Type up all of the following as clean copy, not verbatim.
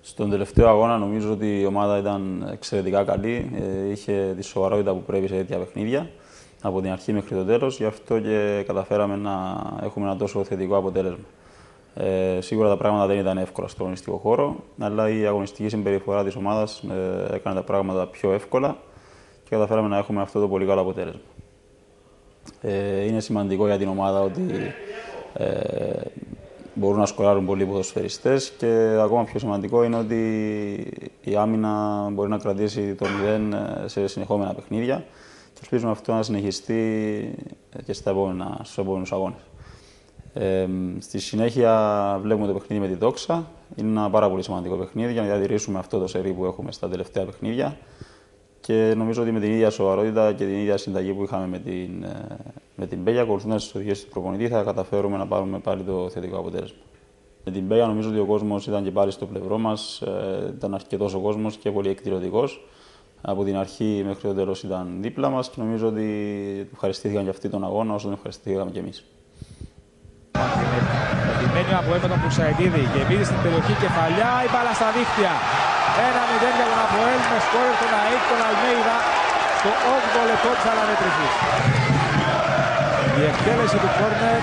Στον τελευταίο αγώνα νομίζω ότι η ομάδα ήταν εξαιρετικά καλή. Είχε τη σοβαρότητα που πρέπει σε τέτοια παιχνίδια από την αρχή μέχρι το τέλος. Γι' αυτό και καταφέραμε να έχουμε ένα τόσο θετικό αποτέλεσμα. Σίγουρα τα πράγματα δεν ήταν εύκολα στον αγωνιστικό χώρο, αλλά η αγωνιστική συμπεριφορά της ομάδας έκανε τα πράγματα πιο εύκολα και καταφέραμε να έχουμε αυτό το πολύ καλό αποτέλεσμα. Είναι σημαντικό για την ομάδα ότι μπορούν να σκοράρουν πολλοί ποδοσφαιριστές και ακόμα πιο σημαντικό είναι ότι η άμυνα μπορεί να κρατήσει το 0 σε συνεχόμενα παιχνίδια και ελπίζουμε αυτό να συνεχιστεί και στους επόμενους αγώνες. Στη συνέχεια βλέπουμε το παιχνίδι με τη Δόξα. Είναι ένα πάρα πολύ σημαντικό παιχνίδι για να διατηρήσουμε αυτό το σερί που έχουμε στα τελευταία παιχνίδια και νομίζω ότι με την ίδια σοβαρότητα και την ίδια συνταγή που είχαμε με την Μπέγια, ακολουθώντας τις οδηγίες του προπονητή, θα καταφέρουμε να πάρουμε πάλι το θετικό αποτέλεσμα. Με την Μπέγια νομίζω ότι ο κόσμος ήταν και πάλι στο πλευρό μας, ήταν αρκετός ο κόσμος και πολύ εκδηλωτικός. Από την αρχή μέχρι το τέλος ήταν δίπλα μας και νομίζω ότι ευχαριστήθηκαν και αυτοί τον αγώνα όσο τον ευχαριστήθηκαμε και εμείς. Επιμένει από τον Μπουσαϊτίδη και μπήκε στην περιοχή κεφαλιά, η μπάλα στα δίχτυα. 1-0 για τον Αποέλ με σκόρερ τον ΑΕΚ τον Αλμέιδα στο 8ο λεπτό της αναμέτρησης. Η εκτέλεση του κόρνερ,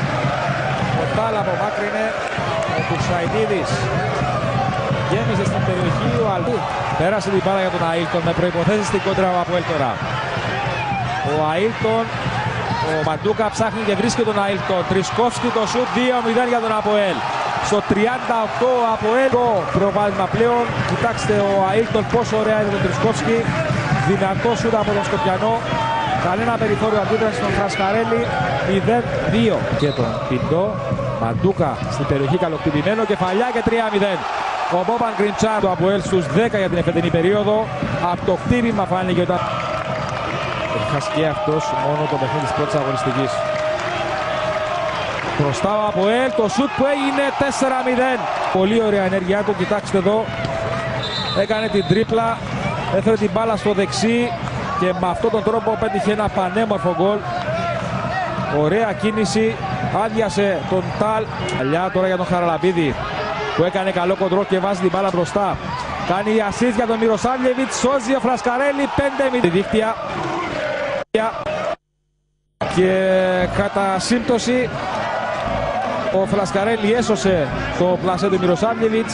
ο Τάλ απομάκρυνε, ο Μπουσαϊτίδης γέμισε στην περιοχή, ο Αλμού πέρασε την μπάλα για τον Αίλτον με προϋποθέσεις στην κόντρα από Αποέλ τώρα. Ο Αίλτον, ο Μαντούκα ψάχνει και βρίσκει τον Αίλτον. Τρισκόφσκι το σουτ 2-0 για τον Αποέλ. Στο 38 ο Αποέλ το προβάδισμα πλέον. Κοιτάξτε ο Αίλτον πόσο ωραία είναι τον Τρισκόφσκι. Δυνατό σουτ από τον Σκοπιανό. Κανένα περιθώριο αντίδραση στον Φρασκαρέλη. 0-2 και τον Πιντό. Μαντούκα στην περιοχή καλοκτυπημένο. Κεφαλιά και 3-0. Ο Μπόμπαν Γκριντσάρ του Αποέλ στους 10 για την εφετινή περίοδο. Από το χτύπημα φάνηκε όταν έχει χάσει και αυτός μόνο το παιχνίδι της πρώτης αγωνιστικής. Μπροστά ο Αποέλ, το σουτ που έγινε 4-0. Πολύ ωραία ενέργειά του, κοιτάξτε εδώ. Έκανε την τρίπλα, έφερε την μπάλα στο δεξί και με αυτόν τον τρόπο πέτυχε ένα πανέμορφο γκολ. Ωραία κίνηση, άδειασε τον Τάλ. Αλλιά τώρα για τον Χαραλαμπίδη που έκανε καλό κοντρόλ και βάζει την μπάλα μπροστά. Κάνει η ασίστ για τον Μιροσάβλεβιτς, σώζει ο Φρασκαρέλη 5-0. Δίχτυα. Και κατά σύμπτωση ο Φρασκαρέλη έσωσε το πλασέ του Μιροσάβλεβιτς.